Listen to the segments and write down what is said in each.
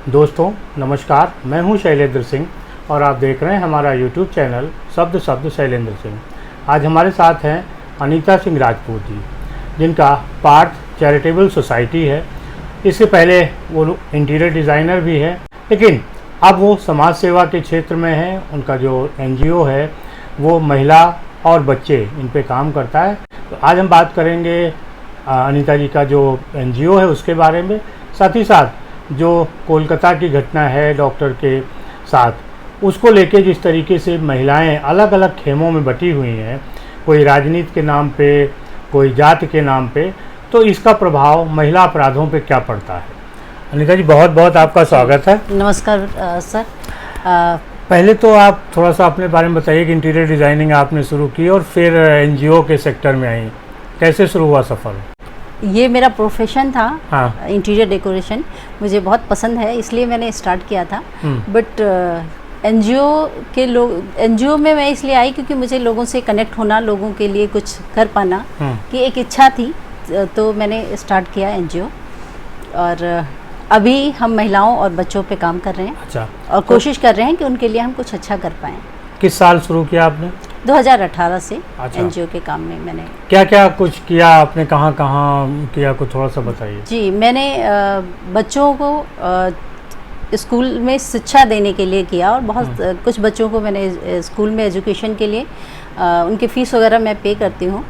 दोस्तों नमस्कार, मैं हूं शैलेंद्र सिंह और आप देख रहे हैं हमारा YouTube चैनल शब्द शब्द शैलेंद्र सिंह। आज हमारे साथ हैं अनीता सिंह राजपूत जी, जिनका पार्थ चैरिटेबल सोसाइटी है। इससे पहले वो इंटीरियर डिज़ाइनर भी है, लेकिन अब वो समाज सेवा के क्षेत्र में है। उनका जो NGO है वो महिला और बच्चे इन पे काम करता है। तो आज हम बात करेंगे अनीता जी का जो NGO है उसके बारे में, साथ ही साथ जो कोलकाता की घटना है डॉक्टर के साथ, उसको लेके जिस तरीके से महिलाएं अलग अलग खेमों में बटी हुई हैं, कोई राजनीति के नाम पे, कोई जाति के नाम पे, तो इसका प्रभाव महिला अपराधों पे क्या पड़ता है। अनीता जी, बहुत बहुत आपका स्वागत है। नमस्कार सर। पहले तो आप थोड़ा सा अपने बारे में बताइए कि इंटीरियर डिज़ाइनिंग आपने शुरू की और फिर NGO के सेक्टर में आई, कैसे शुरू हुआ सफ़र? ये मेरा प्रोफेशन था। हाँ। इंटीरियर डेकोरेशन मुझे बहुत पसंद है, इसलिए मैंने स्टार्ट किया था। बट NGO में मैं इसलिए आई क्योंकि मुझे लोगों से कनेक्ट होना, लोगों के लिए कुछ कर पाना की एक इच्छा थी, तो मैंने स्टार्ट किया NGO। और अभी हम महिलाओं और बच्चों पे काम कर रहे हैं। अच्छा। और कोशिश कर रहे हैं कि उनके लिए हम कुछ अच्छा कर पाएँ। किस साल शुरू किया आपने? 2018 से। अच्छा। NGO के काम में मैंने क्या क्या कुछ किया आपने, कहाँ कहाँ किया, कुछ थोड़ा सा बताइए। जी, मैंने बच्चों को स्कूल में शिक्षा देने के लिए किया और बहुत कुछ बच्चों को मैंने स्कूल में एजुकेशन के लिए उनकी फ़ीस वगैरह मैं पे करती हूँ।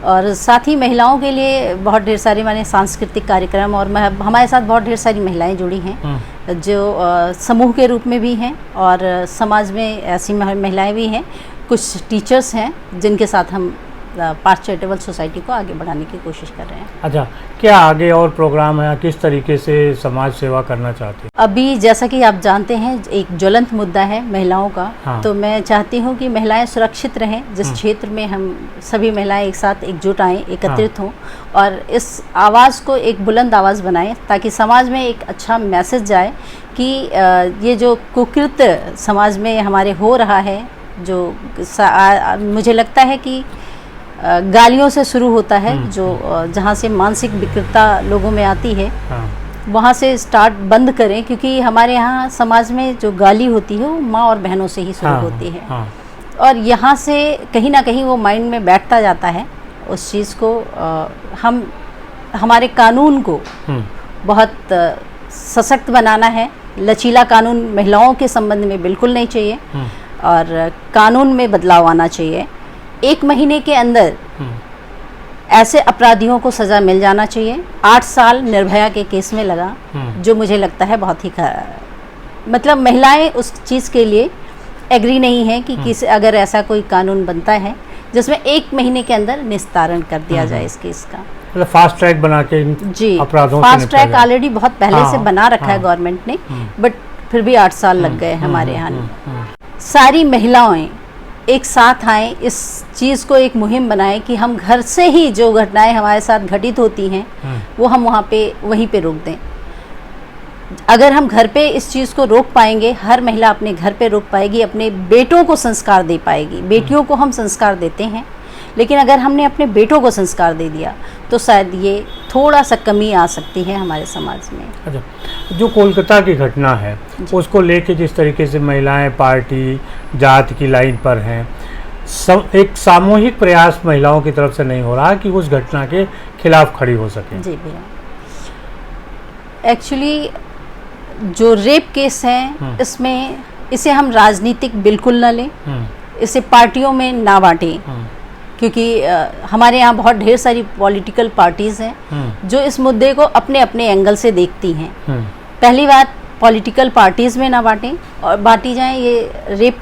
और साथ ही महिलाओं के लिए बहुत ढेर सारे मैंने सांस्कृतिक कार्यक्रम, और हमारे साथ बहुत ढेर सारी महिलाएं जुड़ी हैं जो समूह के रूप में भी हैं और समाज में ऐसी महिलाएं भी हैं। कुछ टीचर्स हैं जिनके साथ हम पार्थ चैरिटेबल सोसाइटी को आगे बढ़ाने की कोशिश कर रहे हैं। अच्छा, क्या आगे और प्रोग्राम है, किस तरीके से समाज सेवा करना चाहते हैं? अभी जैसा कि आप जानते हैं एक ज्वलंत मुद्दा है महिलाओं का। हाँ। तो मैं चाहती हूं कि महिलाएं सुरक्षित रहें, जिस क्षेत्र में हम सभी महिलाएं एक साथ एकजुट आएँ, एकत्रित हों और इस आवाज़ को एक बुलंद आवाज़ बनाएं, ताकि समाज में एक अच्छा मैसेज जाए कि ये जो कुकृत्य समाज में हमारे हो रहा है, जो मुझे लगता है कि गालियों से शुरू होता है, जो जहाँ से मानसिक विकृतता लोगों में आती है, वहाँ से स्टार्ट बंद करें। क्योंकि हमारे यहाँ समाज में जो गाली होती है वो माँ और बहनों से ही शुरू होती है। और यहाँ से कहीं ना कहीं वो माइंड में बैठता जाता है। उस चीज़ को हम हमारे कानून को बहुत सशक्त बनाना है। लचीला कानून महिलाओं के संबंध में बिल्कुल नहीं चाहिए और कानून में बदलाव आना चाहिए। 1 महीने के अंदर ऐसे अपराधियों को सज़ा मिल जाना चाहिए। 8 साल निर्भया के केस में लगा, जो मुझे लगता है बहुत ही मतलब महिलाएं उस चीज़ के लिए एग्री नहीं है कि अगर ऐसा कोई कानून बनता है जिसमें 1 महीने के अंदर निस्तारण कर दिया जाए इस केस का। मतलब फास्ट ट्रैक बना के जी, अपराधों फास्ट ट्रैक ऑलरेडी बहुत पहले से बना रखा है गवर्नमेंट ने, बट फिर भी 8 साल लग गए हमारे यहाँ। सारी महिलाएं एक साथ आएँ, इस चीज़ को एक मुहिम बनाएं कि हम घर से ही जो घटनाएं हमारे साथ घटित होती हैं वो हम वहीं पे रोक दें। अगर हम घर पे इस चीज़ को रोक पाएंगे, हर महिला अपने घर पे रोक पाएगी, अपने बेटों को संस्कार दे पाएगी। बेटियों को हम संस्कार देते हैं, लेकिन अगर हमने अपने बेटों को संस्कार दे दिया तो शायद ये थोड़ा सा कमी आ सकती है हमारे समाज में। अच्छा, जो कोलकाता की घटना है उसको लेके जिस तरीके से महिलाएं पार्टी जाति की लाइन पर हैं, एक सामूहिक प्रयास महिलाओं की तरफ से नहीं हो रहा कि उस घटना के खिलाफ खड़ी हो सके। जी भैया, एक्चुअली जो रेप केस है इसमें इसे हम राजनीतिक बिल्कुल न लें, इसे पार्टियों में ना बांटें, क्योंकि हमारे यहाँ बहुत ढेर सारी पॉलिटिकल पार्टीज़ हैं जो इस मुद्दे को अपने अपने एंगल से देखती हैं। पहली बात, पॉलिटिकल पार्टीज़ में ना बांटें और बांटी जाएं ये रेप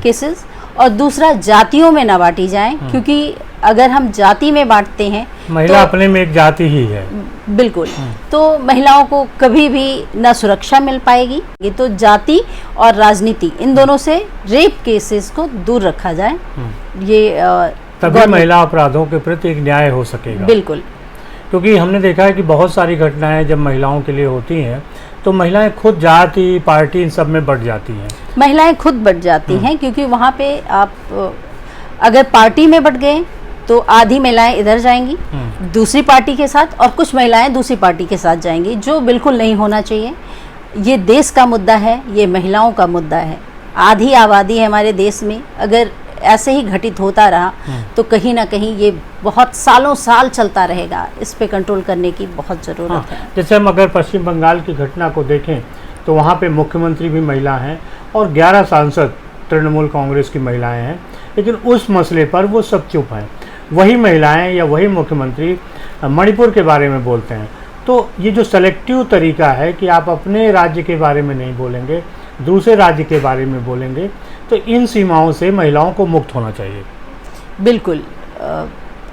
केसेस, और दूसरा जातियों में ना बांटी जाएं, क्योंकि अगर हम जाति में बांटते हैं, महिला तो अपने में एक जाति ही है। बिल्कुल, तो महिलाओं को कभी भी ना सुरक्षा मिल पाएगी। ये तो जाति और राजनीति, इन दोनों से रेप केसेस को दूर रखा जाए, ये तभी महिला अपराधों के प्रति एक न्याय हो सकेगा। बिल्कुल, क्योंकि हमने देखा है कि बहुत सारी घटनाएं जब महिलाओं के लिए होती हैं तो महिलाएं खुद जाति पार्टी इन सब में बढ़ जाती हैं। महिलाएं खुद बढ़ जाती हैं, क्योंकि वहाँ पे आप अगर पार्टी में बढ़ गए तो आधी महिलाएं इधर जाएंगी दूसरी पार्टी के साथ और कुछ महिलाएं दूसरी पार्टी के साथ जाएंगी, जो बिल्कुल नहीं होना चाहिए। ये देश का मुद्दा है, ये महिलाओं का मुद्दा है। आधी आबादी है हमारे देश में, अगर ऐसे ही घटित होता रहा तो कहीं ना कहीं ये बहुत सालों साल चलता रहेगा। इस पे कंट्रोल करने की बहुत ज़रूरत है। जैसे हम अगर पश्चिम बंगाल की घटना को देखें तो वहाँ पे मुख्यमंत्री भी महिला हैं और 11 सांसद तृणमूल कांग्रेस की महिलाएं हैं, लेकिन उस मसले पर वो सब चुप हैं। वही महिलाएं या वही मुख्यमंत्री मणिपुर के बारे में बोलते हैं। तो ये जो सेलेक्टिव तरीका है कि आप अपने राज्य के बारे में नहीं बोलेंगे, दूसरे राज्य के बारे में बोलेंगे, तो इन सीमाओं से महिलाओं को मुक्त होना चाहिए। बिल्कुल।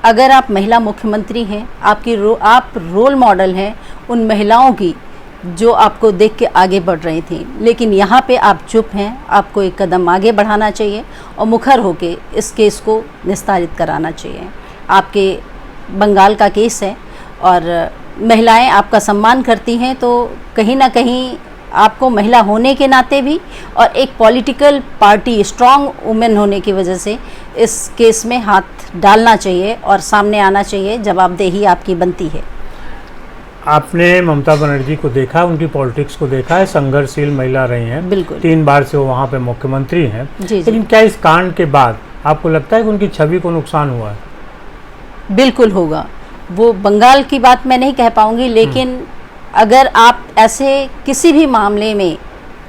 अगर आप महिला मुख्यमंत्री हैं, आप रोल मॉडल हैं उन महिलाओं की जो आपको देख के आगे बढ़ रही थी, लेकिन यहाँ पे आप चुप हैं। आपको एक कदम आगे बढ़ाना चाहिए और मुखर होके इस केस को निस्तारित कराना चाहिए। आपके बंगाल का केस है और महिलाएं आपका सम्मान करती हैं, तो कहीं ना कहीं आपको महिला होने के नाते भी और एक पॉलिटिकल पार्टी स्ट्रॉन्ग वुमेन होने की वजह से इस केस में हाथ डालना चाहिए और सामने आना चाहिए। जवाबदेही आपकी बनती है। आपने ममता बनर्जी को देखा, उनकी पॉलिटिक्स को देखा है, संघर्षशील महिला रही हैं। बिल्कुल। 3 बार से वो वहाँ पे मुख्यमंत्री हैं। लेकिन क्या इस कांड के बाद आपको लगता है कि उनकी छवि को नुकसान हुआ है? बिल्कुल होगा। वो बंगाल की बात मैं नहीं कह पाऊंगी, लेकिन अगर आप ऐसे किसी भी मामले में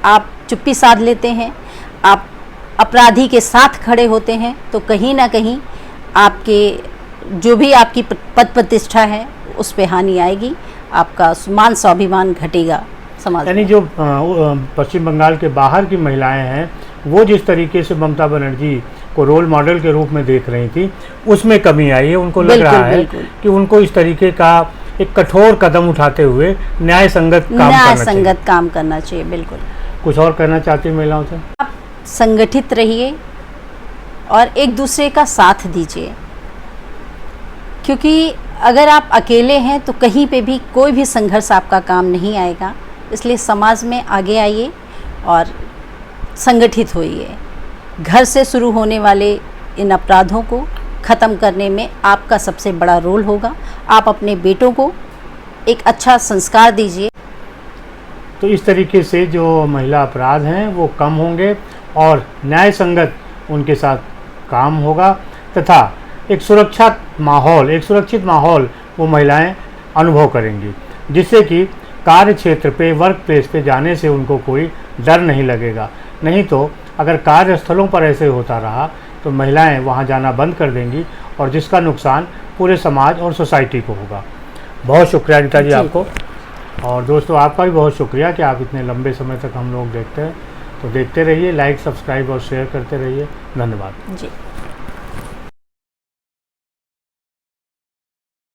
आप चुप्पी साध लेते हैं, आप अपराधी के साथ खड़े होते हैं, तो कहीं ना कहीं आपके जो भी आपकी पद प्रतिष्ठा है उस पे हानि आएगी। आपका मान स्वाभिमान घटेगा समाज। यानी जो पश्चिम बंगाल के बाहर की महिलाएं हैं, वो जिस तरीके से ममता बनर्जी को रोल मॉडल के रूप में देख रही थी, उसमें कमी आई है। उनको लग रहा है कि उनको इस तरीके का एक कठोर कदम उठाते हुए न्याय संगत काम करना चाहिए। बिल्कुल। कुछ और कहना चाहती हैं महिलाओं से? आप संगठित रहिए और एक दूसरे का साथ दीजिए, क्योंकि अगर आप अकेले हैं तो कहीं पे भी कोई भी संघर्ष आपका काम नहीं आएगा। इसलिए समाज में आगे आइए और संगठित होइए। घर से शुरू होने वाले इन अपराधों को ख़त्म करने में आपका सबसे बड़ा रोल होगा। आप अपने बेटों को एक अच्छा संस्कार दीजिए। तो इस तरीके से जो महिला अपराध हैं वो कम होंगे और न्याय संगत उनके साथ काम होगा तथा एक सुरक्षित माहौल वो महिलाएं अनुभव करेंगी, जिससे कि कार्य क्षेत्र पे, वर्क प्लेस पे जाने से उनको कोई डर नहीं लगेगा। नहीं तो अगर कार्यस्थलों पर ऐसे होता रहा तो महिलाएं वहां जाना बंद कर देंगी और जिसका नुकसान पूरे समाज और सोसाइटी को होगा। बहुत शुक्रिया अनीता जी आपको, और दोस्तों आपका भी बहुत शुक्रिया कि आप इतने लंबे समय तक हम लोग देखते हैं। तो देखते रहिए, लाइक, सब्सक्राइब और शेयर करते रहिए। धन्यवाद जी।